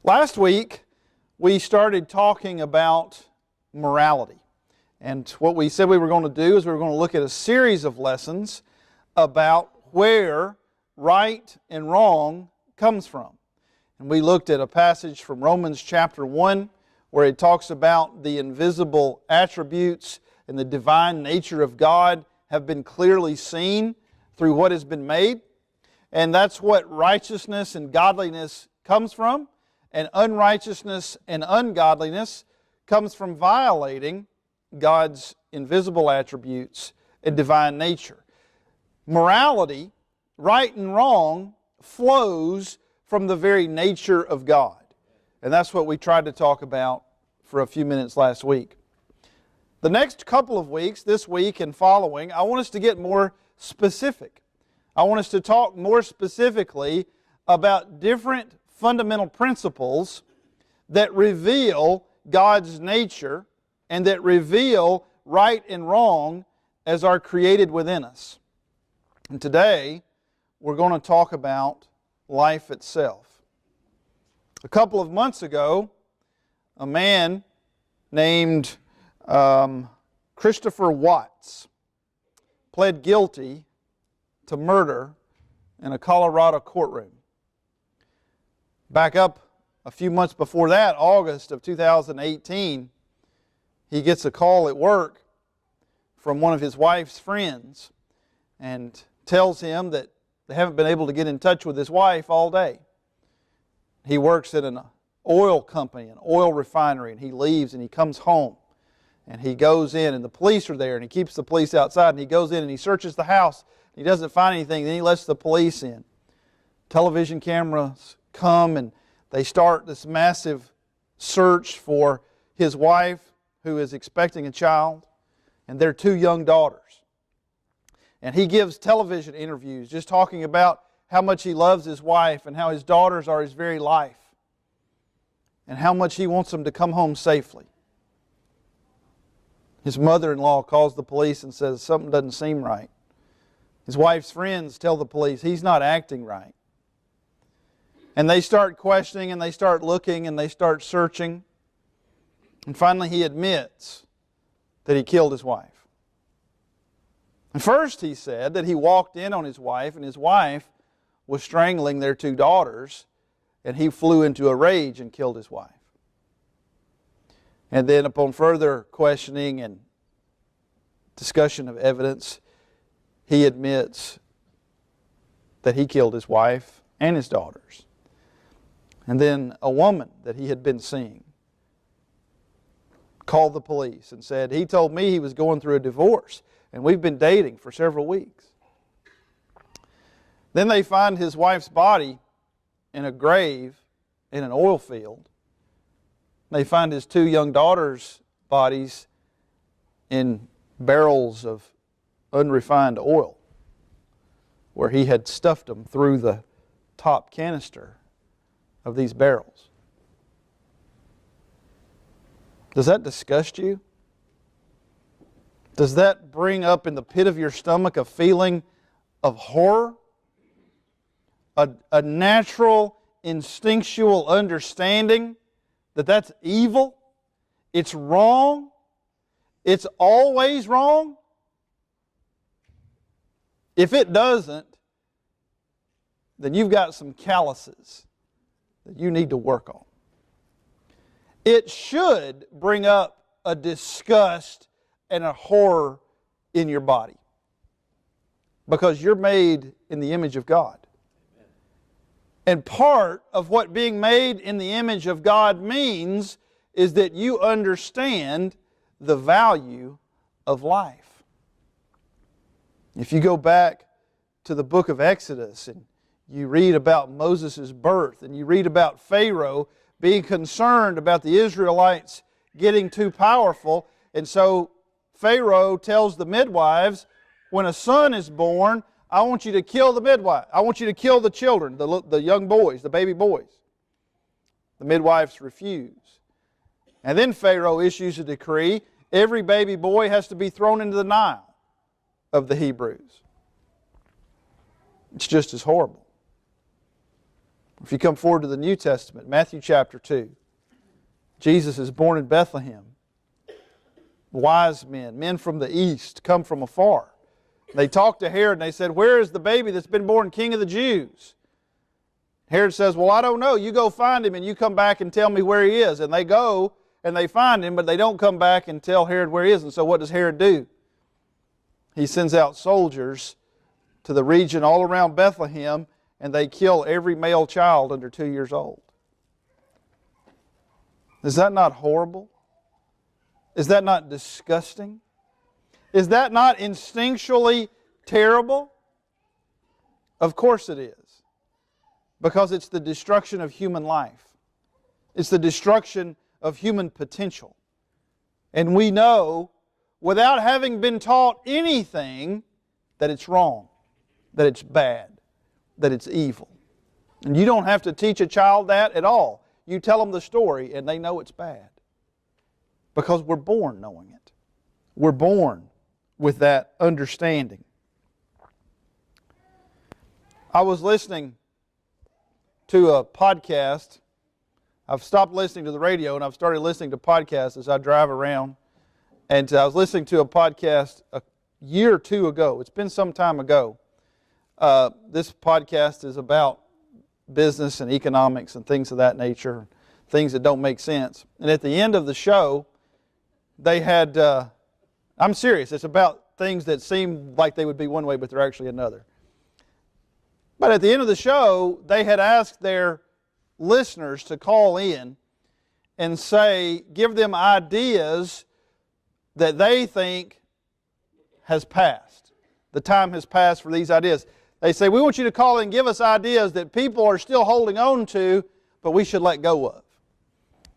Last week, we started talking about morality. And what we said we were going to do is we were going to look at a series of lessons about where right and wrong comes from. And we looked at a passage from Romans chapter 1 where it talks about the invisible attributes and the divine nature of God have been clearly seen through what has been made. And that's what righteousness and godliness comes from. And unrighteousness and ungodliness comes from violating God's invisible attributes and divine nature. Morality, right and wrong, flows from the very nature of God. And that's what we tried to talk about for a few minutes last week. The next couple of weeks, this week and following, I want us to get more specific. I want us to talk more specifically about different fundamental principles that reveal God's nature and that reveal right and wrong as are created within us. And today, we're going to talk about life itself. A couple of months ago, a man named Christopher Watts pled guilty to murder in a Colorado courtroom. Back up a few months before that, August of 2018, he gets a call at work from one of his wife's friends and tells him that they haven't been able to get in touch with his wife all day. He works at an oil company, an oil refinery, and he leaves and he comes home. And he goes in and the police are there and he keeps the police outside and he goes in and he searches the house. He doesn't find anything, then he lets the police in. Television cameras come and they start this massive search for his wife who is expecting a child and their two young daughters. And he gives television interviews just talking about how much he loves his wife and how his daughters are his very life and how much he wants them to come home safely. His mother-in-law calls the police and says something doesn't seem right. His wife's friends tell the police he's not acting right. And they start questioning and they start looking and they start searching. And finally he admits that he killed his wife. And first he said that he walked in on his wife and his wife was strangling their two daughters and he flew into a rage and killed his wife. And then upon further questioning and discussion of evidence, he admits that he killed his wife and his daughters. And then a woman that he had been seeing called the police and said, he told me he was going through a divorce and we've been dating for several weeks. Then they find his wife's body in a grave in an oil field. They find his two young daughters' bodies in barrels of unrefined oil where he had stuffed them through the top canister of these barrels. Does that disgust you? Does that bring up in the pit of your stomach a feeling of horror? A natural, instinctual understanding that that's evil? It's wrong? It's always wrong? If it doesn't, then you've got some calluses that you need to work on. It should bring up a disgust and a horror in your body because you're made in the image of God. And part of what being made in the image of God means is that you understand the value of life. If you go back to the book of Exodus and you read about Moses' birth and you read about Pharaoh being concerned about the Israelites getting too powerful, and so Pharaoh tells the midwives, when a son is born, I want you to kill the midwife. I want you to kill the children, the young boys, the baby boys. The midwives refuse. And then Pharaoh issues a decree, every baby boy has to be thrown into the Nile of the Hebrews. It's just as horrible. If you come forward to the New Testament, Matthew chapter 2, Jesus is born in Bethlehem. Wise men, men from the east, come from afar. They talked to Herod and they said, "Where is the baby that's been born King of the Jews?" Herod says, "Well, I don't know. You go find him and you come back and tell me where he is." And they go and they find him, but they don't come back and tell Herod where he is. And so what does Herod do? He sends out soldiers to the region all around Bethlehem, and they kill every male child under 2 years old. Is that not horrible? Is that not disgusting? Is that not instinctually terrible? Of course it is. Because it's the destruction of human life. It's the destruction of human potential. And we know, without having been taught anything, that it's wrong, that it's bad, that it's evil. And you don't have to teach a child that at all. You tell them the story and they know it's bad. Because we're born knowing it. We're born with that understanding. I was listening to a podcast. I've stopped listening to the radio and I've started listening to podcasts as I drive around. And I was listening to a podcast a year or two ago. It's been some time ago. This podcast is about business and economics and things of that nature, things that don't make sense. And at the end of the show, they had, I'm serious, it's about things that seem like they would be one way, but they're actually another. But at the end of the show, they had asked their listeners to call in and say, give them ideas that they think has passed. The time has passed for these ideas. They say, we want you to call in and give us ideas that people are still holding on to, but we should let go of.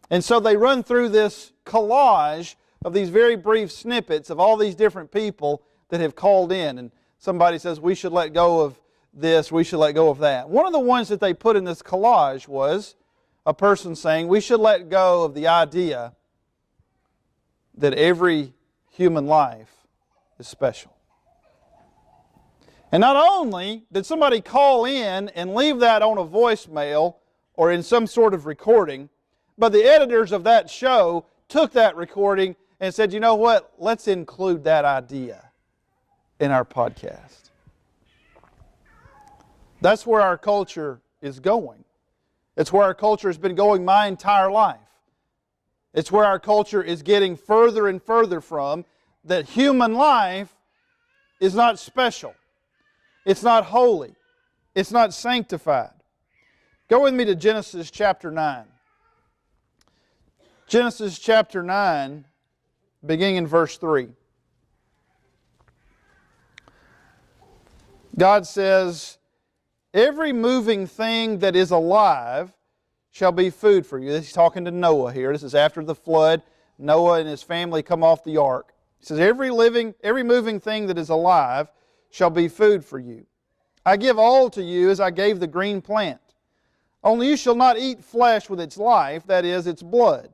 And so they run through this collage of these very brief snippets of all these different people that have called in. And somebody says, we should let go of this, we should let go of that. One of the ones that they put in this collage was a person saying, we should let go of the idea that every human life is special. And not only did somebody call in and leave that on a voicemail or in some sort of recording, but the editors of that show took that recording and said, you know what, let's include that idea in our podcast. That's where our culture is going. It's where our culture has been going my entire life. It's where our culture is getting further and further from that human life is not special. It's not holy. It's not sanctified. Go with me to Genesis chapter 9. Genesis chapter 9, beginning in verse 3. God says, every moving thing that is alive shall be food for you. He's talking to Noah here. This is after the flood. Noah and his family come off the ark. He says, every moving thing that is alive shall be food for you. I give all to you as I gave the green plant. Only you shall not eat flesh with its life, that is, its blood.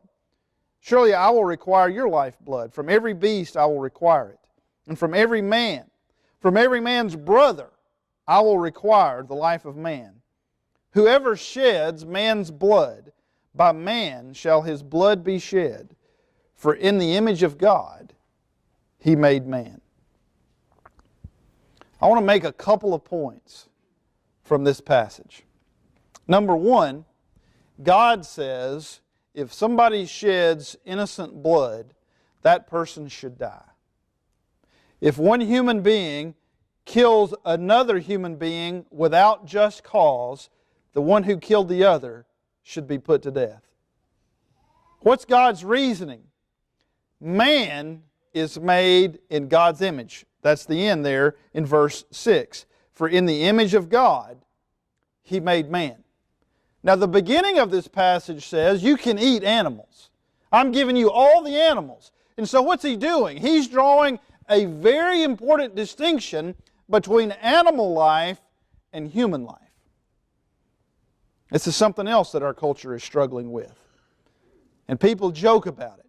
Surely I will require your lifeblood. From every beast I will require it. And from every man's brother, I will require the life of man. Whoever sheds man's blood, by man shall his blood be shed. For in the image of God He made man. I want to make a couple of points from this passage. Number one, God says if somebody sheds innocent blood, that person should die. If one human being kills another human being without just cause, the one who killed the other should be put to death. What's God's reasoning? Man is made in God's image. That's the end there in verse 6. For in the image of God, He made man. Now the beginning of this passage says you can eat animals. I'm giving you all the animals. And so what's He doing? He's drawing a very important distinction between animal life and human life. This is something else that our culture is struggling with. And people joke about it.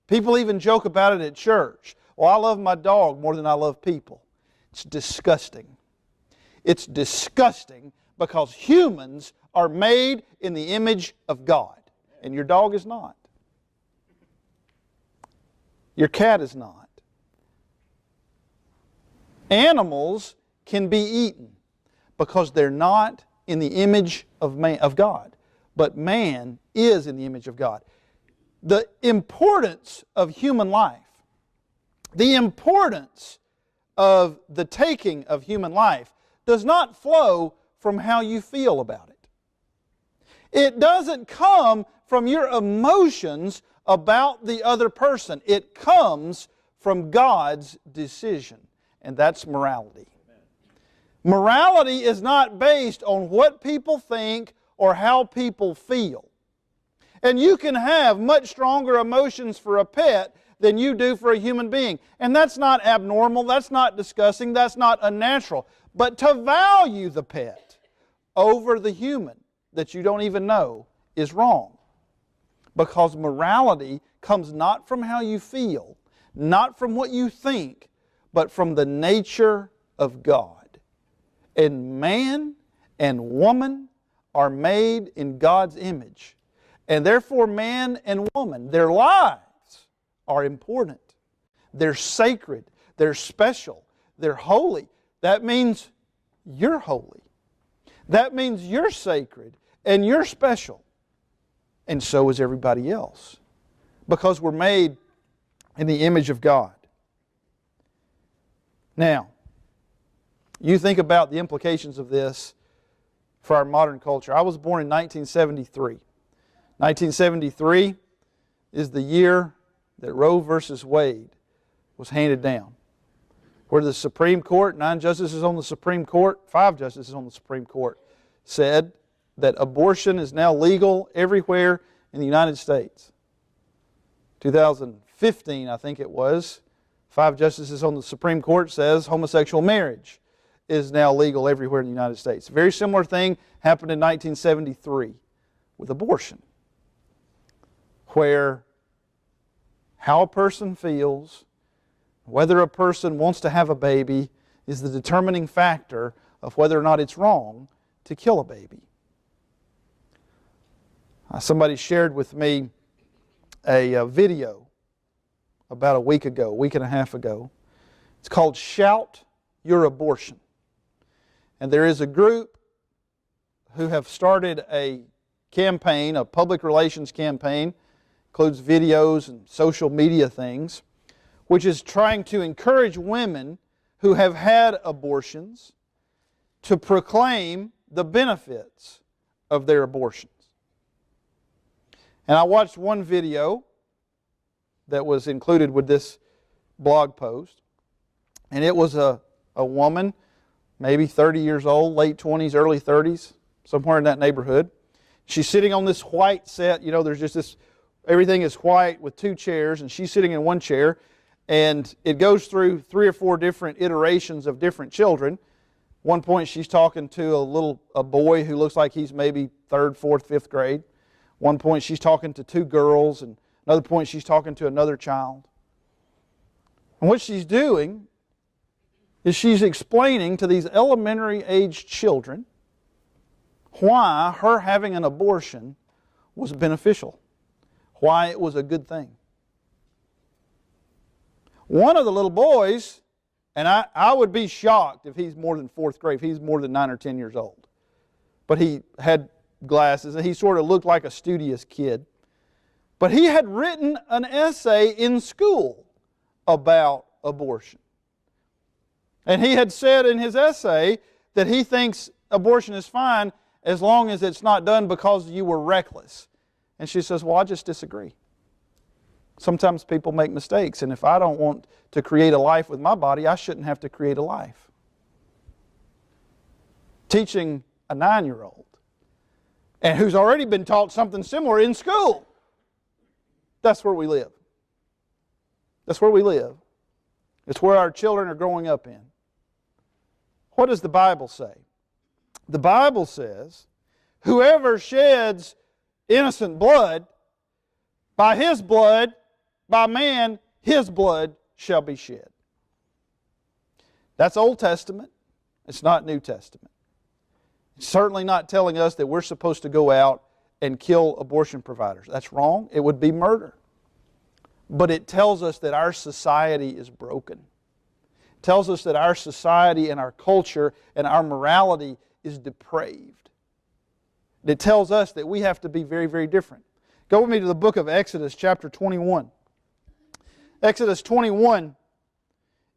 People even joke about it at church. Well, I love my dog more than I love people. It's disgusting. It's disgusting because humans are made in the image of God. And your dog is not. Your cat is not. Animals can be eaten because they're not in the image of God. But man is in the image of God. The importance of human life, the importance of the taking of human life does not flow from how you feel about it. It doesn't come from your emotions about the other person. It comes from God's decision, and that's morality. Morality is not based on what people think or how people feel. And you can have much stronger emotions for a pet than you do for a human being. And that's not abnormal, that's not disgusting, that's not unnatural. But to value the pet over the human that you don't even know is wrong. Because morality comes not from how you feel, not from what you think, but from the nature of God. And man and woman are made in God's image. And therefore man and woman, their lives are important. They're sacred. They're special. They're holy. That means you're holy. That means you're sacred and you're special. And so is everybody else. Because we're made in the image of God. Now, you think about the implications of this for our modern culture. I was born in 1973. 1973 is the year that Roe versus Wade was handed down, where the Supreme Court, 9 justices on the Supreme Court, 5 justices on the Supreme Court, said that abortion is now legal everywhere in the United States. 2015, I think it was, 5 justices on the Supreme Court says homosexual marriage is now legal everywhere in the United States. A very similar thing happened in 1973 with abortion, where how a person feels, whether a person wants to have a baby, is the determining factor of whether or not it's wrong to kill a baby. Somebody shared with me a video about a week and a half ago. It's called Shout Your Abortion. And there is a group who have started a campaign, a public relations campaign, includes videos and social media things, which is trying to encourage women who have had abortions to proclaim the benefits of their abortions. And I watched one video that was included with this blog post, and it was a woman, maybe 30 years old, late 20s, early 30s, somewhere in that neighborhood. She's sitting on this white set, you know, there's just this, everything is white with 2 chairs, and she's sitting in one chair, and it goes through 3 or 4 different iterations of different children. One point she's talking to a boy who looks like he's maybe 3rd, 4th, 5th grade. One point she's talking to 2 girls, and another point she's talking to another child. And what she's doing is she's explaining to these elementary aged children why her having an abortion was beneficial, why it was a good thing. One of the little boys, and I would be shocked if he's more than 4th grade, if he's more than 9 or 10 years old. But he had glasses and he sort of looked like a studious kid. But he had written an essay in school about abortion. And he had said in his essay that he thinks abortion is fine as long as it's not done because you were reckless. And she says, well, I just disagree. Sometimes people make mistakes, and if I don't want to create a life with my body, I shouldn't have to create a life. Teaching a 9-year-old, and who's already been taught something similar in school. That's where we live. That's where we live. It's where our children are growing up in. What does the Bible say? The Bible says, whoever sheds innocent blood, by his blood, by man, his blood shall be shed. That's Old Testament. It's not New Testament. It's certainly not telling us that we're supposed to go out and kill abortion providers. That's wrong. It would be murder. But it tells us that our society is broken. It tells us that our society and our culture and our morality is depraved. It tells us that we have to be very, very different. Go with me to the book of Exodus, chapter 21. Exodus 21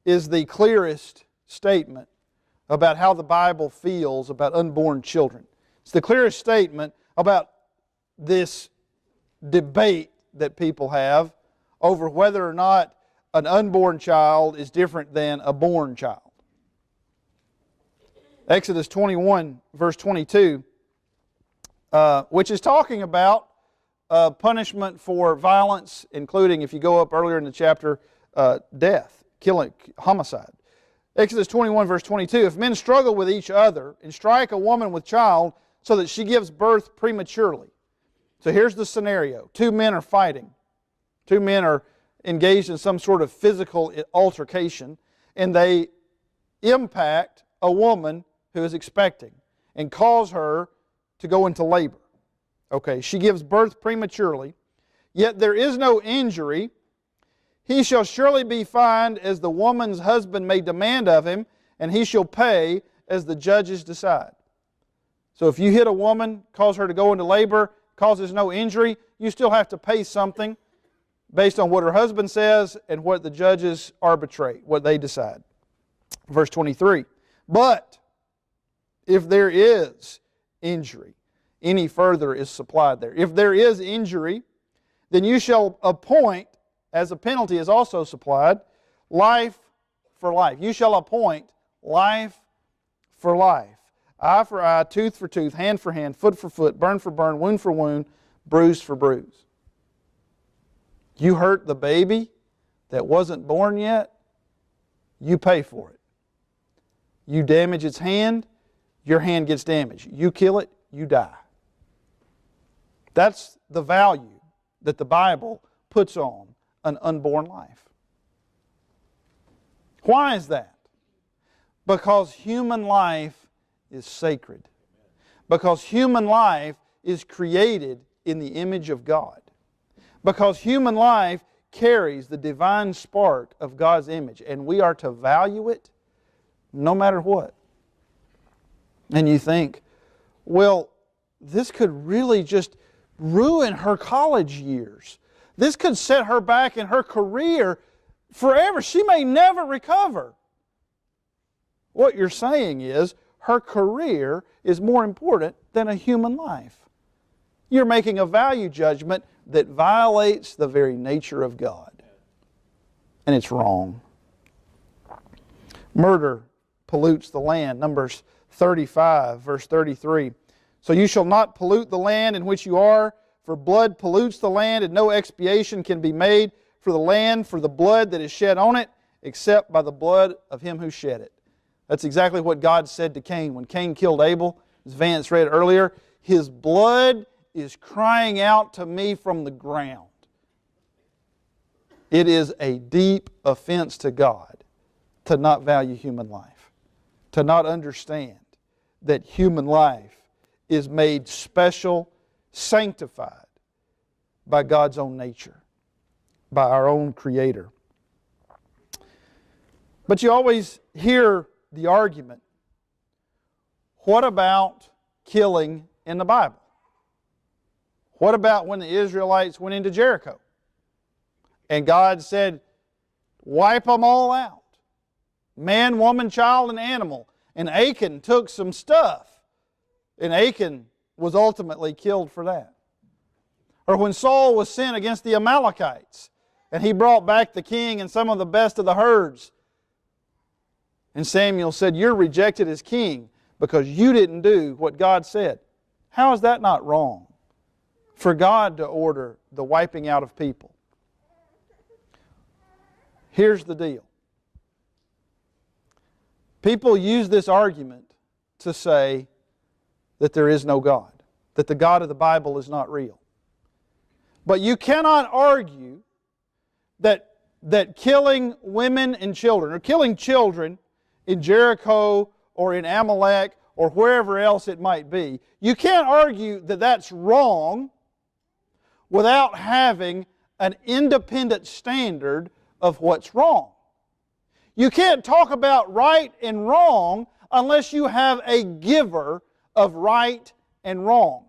is the clearest statement about how the Bible feels about unborn children. It's the clearest statement about this debate that people have over whether or not an unborn child is different than a born child. Exodus 21, verse 22, which is talking about punishment for violence, including, if you go up earlier in the chapter, death, killing, homicide. Exodus 21, verse 22, if men struggle with each other and strike a woman with child so that she gives birth prematurely. So here's the scenario. Two men are fighting. Two men are engaged in some sort of physical altercation, and they impact a woman who is expecting and cause her to go into labor. Okay, she gives birth prematurely, yet there is no injury. He shall surely be fined as the woman's husband may demand of him, and he shall pay as the judges decide. So if you hit a woman, cause her to go into labor, causes no injury, you still have to pay something based on what her husband says and what the judges arbitrate, what they decide. Verse 23, but if there is injury, any further is supplied there. If there is injury, then you shall appoint, as a penalty is also supplied, life for life. You shall appoint life for life. Eye for eye, tooth for tooth, hand for hand, foot for foot, burn for burn, wound for wound, bruise for bruise. You hurt the baby that wasn't born yet, you pay for it. You damage its hand, your hand gets damaged. You kill it, you die. That's the value that the Bible puts on an unborn life. Why is that? Because human life is sacred. Because human life is created in the image of God. Because human life carries the divine spark of God's image, and we are to value it no matter what. And you think, well, this could really just ruin her college years. This could set her back in her career forever. She may never recover. What you're saying is her career is more important than a human life. You're making a value judgment that violates the very nature of God. And it's wrong. Murder pollutes the land. Numbers 35, verse 33. So you shall not pollute the land in which you are, for blood pollutes the land, and no expiation can be made for the land for the blood that is shed on it, except by the blood of him who shed it. That's exactly what God said to Cain. When Cain killed Abel, as Vance read earlier, his blood is crying out to me from the ground. It is a deep offense to God to not value human life, to not understand that human life is made special, sanctified by God's own nature, by our own Creator. But you always hear the argument, what about killing in the Bible? What about when the Israelites went into Jericho? And God said, wipe them all out. Man, woman, child, and animal. And Achan took some stuff. And Achan was ultimately killed for that. Or when Saul was sent against the Amalekites, and he brought back the king and some of the best of the herds. And Samuel said, you're rejected as king because you didn't do what God said. How is that not wrong? For God to order the wiping out of people. Here's the deal. People use this argument to say that there is no God, that the God of the Bible is not real. But you cannot argue that killing women and children, or killing children in Jericho or in Amalek or wherever else it might be. You can't argue that that's wrong without having an independent standard of what's wrong. You can't talk about right and wrong unless you have a giver of right and wrong.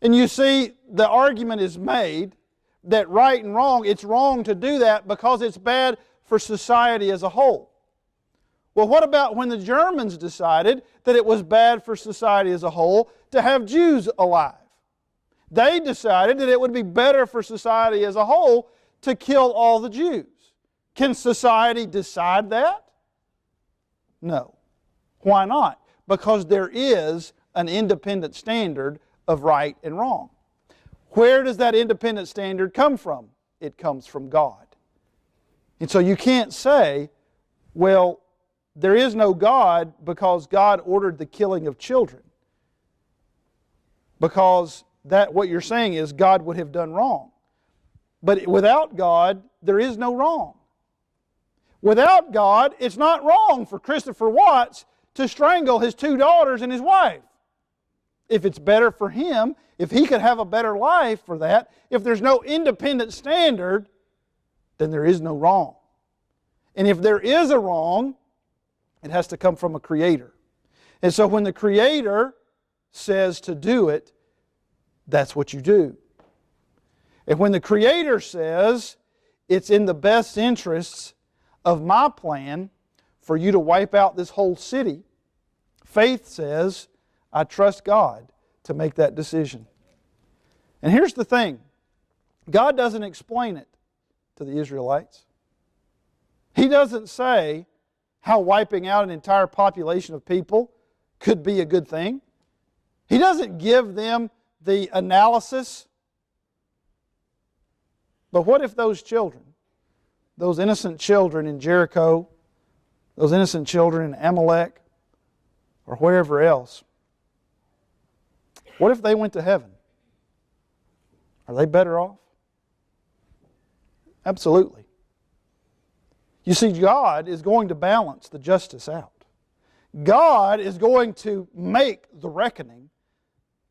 And you see, the argument is made that right and wrong, it's wrong to do that because it's bad for society as a whole. Well, what about when the Germans decided that it was bad for society as a whole to have Jews alive? They decided that it would be better for society as a whole to kill all the Jews. Can society decide that? No. Why not? Because there is an independent standard of right and wrong. Where does that independent standard come from? It comes from God. And so you can't say, well, there is no God because God ordered the killing of children. Because what you're saying is God would have done wrong. But without God, there is no wrong. Without God, it's not wrong for Christopher Watts to strangle his 2 daughters and his wife. If it's better for him, if he could have a better life for that, if there's no independent standard, then there is no wrong. And if there is a wrong, it has to come from a Creator. And so when the Creator says to do it, that's what you do. And when the Creator says it's in the best interests of my plan for you to wipe out this whole city, faith says, I trust God to make that decision. And here's the thing. God doesn't explain it to the Israelites. He doesn't say how wiping out an entire population of people could be a good thing. He doesn't give them the analysis. But what if those children, those innocent children in Jericho, those innocent children in Amalek, or wherever else, what if they went to heaven? Are they better off? Absolutely. You see, God is going to balance the justice out. God is going to make the reckoning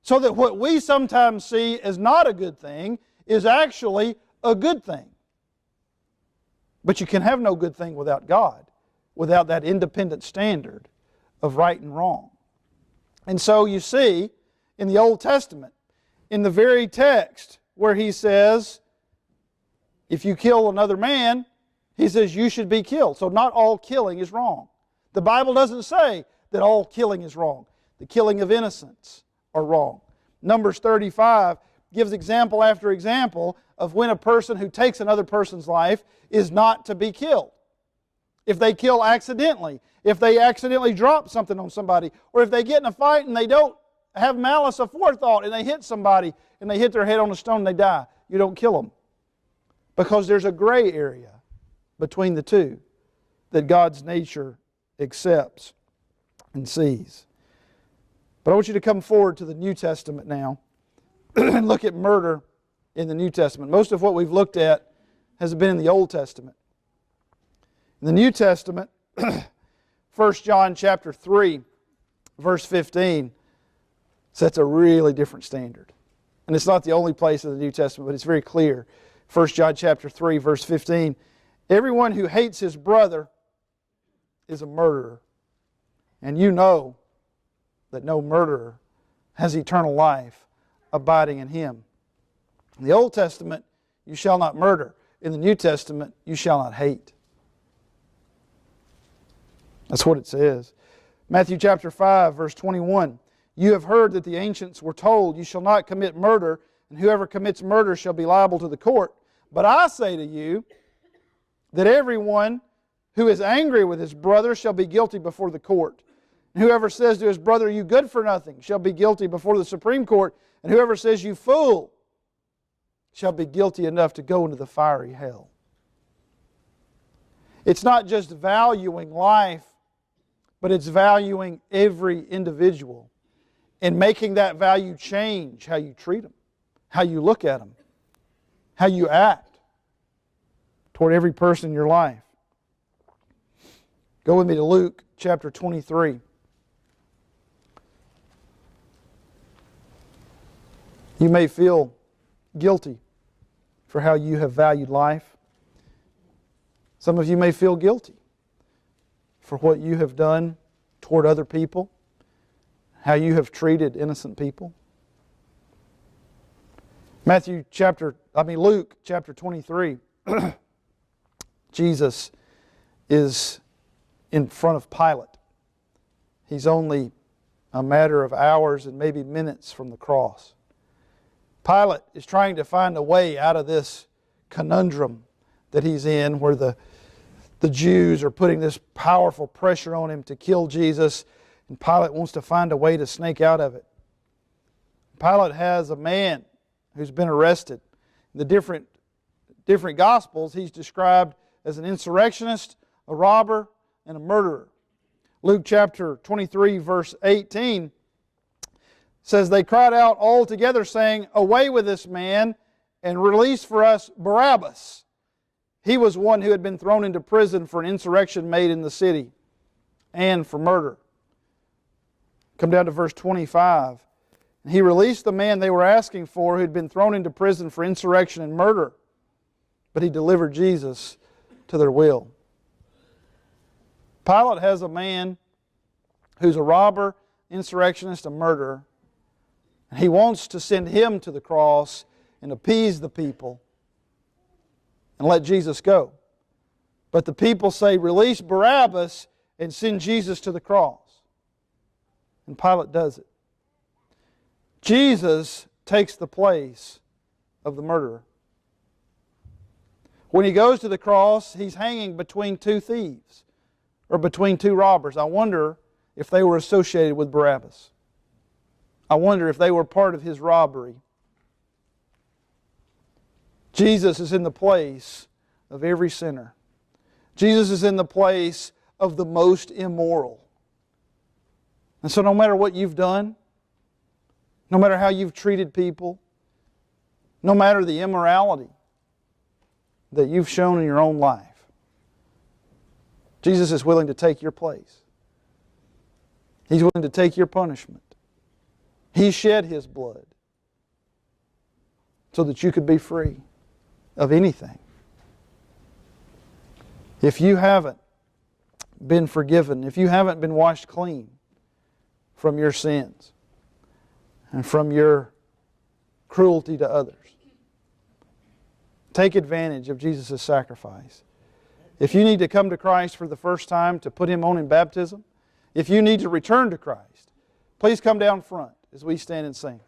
so that what we sometimes see as not a good thing is actually a good thing. But you can have no good thing without God, without that independent standard of right and wrong. And so you see, in the Old Testament, in the very text where He says, if you kill another man, He says you should be killed. So not all killing is wrong. The Bible doesn't say that all killing is wrong. The killing of innocents are wrong. Numbers 35 gives example after example of when a person who takes another person's life is not to be killed. If they kill accidentally, if they accidentally drop something on somebody, or if they get in a fight and they don't have malice aforethought and they hit somebody and they hit their head on a stone and they die, you don't kill them. Because there's a gray area between the two that God's nature accepts and sees. But I want you to come forward to the New Testament now and look at murder in the New Testament. Most of what we've looked at has been in the Old Testament. In the New Testament, 1 John chapter 3, verse 15, sets a really different standard. And it's not the only place in the New Testament, but it's very clear. 1 John chapter 3, verse 15, everyone who hates his brother is a murderer. And you know that no murderer has eternal life abiding in him. In the Old Testament, you shall not murder. In the New Testament, you shall not hate. That's what it says. Matthew chapter 5, verse 21, you have heard that the ancients were told, you shall not commit murder, and whoever commits murder shall be liable to the court. But I say to you that everyone who is angry with his brother shall be guilty before the court. And whoever says to his brother, you good for nothing, shall be guilty before the Supreme Court. And whoever says, you fool, shall be guilty enough to go into the fiery hell. It's not just valuing life, but it's valuing every individual and making that value change how you treat them, how you look at them, how you act toward every person in your life. Go with me to Luke chapter 23. You may feel guilty for how you have valued life. Some of you may feel guilty for what you have done toward other people, how you have treated innocent people. Luke chapter 23, Jesus is in front of Pilate. He's only a matter of hours and maybe minutes from the cross. Pilate is trying to find a way out of this conundrum that he's in, where the Jews are putting this powerful pressure on him to kill Jesus, and Pilate wants to find a way to snake out of it. Pilate has a man who's been arrested. In the different Gospels, he's described as an insurrectionist, a robber, and a murderer. Luke chapter 23, verse 18 says, "They cried out all together, saying, 'Away with this man, and release for us Barabbas.' He was one who had been thrown into prison for an insurrection made in the city and for murder." Come down to verse 25. "He released the man they were asking for, who had been thrown into prison for insurrection and murder, but he delivered Jesus to their will." Pilate has a man who's a robber, insurrectionist, a murderer, and he wants to send him to the cross and appease the people and let Jesus go. But the people say, "Release Barabbas and send Jesus to the cross." And Pilate does it. Jesus takes the place of the murderer. When he goes to the cross, he's hanging between two thieves, or between two robbers. I wonder if they were associated with Barabbas. I wonder if they were part of his robbery. Jesus is in the place of every sinner. Jesus is in the place of the most immoral. And so no matter what you've done, no matter how you've treated people, no matter the immorality that you've shown in your own life, Jesus is willing to take your place. He's willing to take your punishment. He shed His blood so that you could be free of anything. If you haven't been forgiven, if you haven't been washed clean from your sins and from your cruelty to others, take advantage of Jesus' sacrifice. If you need to come to Christ for the first time, to put Him on in baptism, if you need to return to Christ, please come down front as we stand and sing.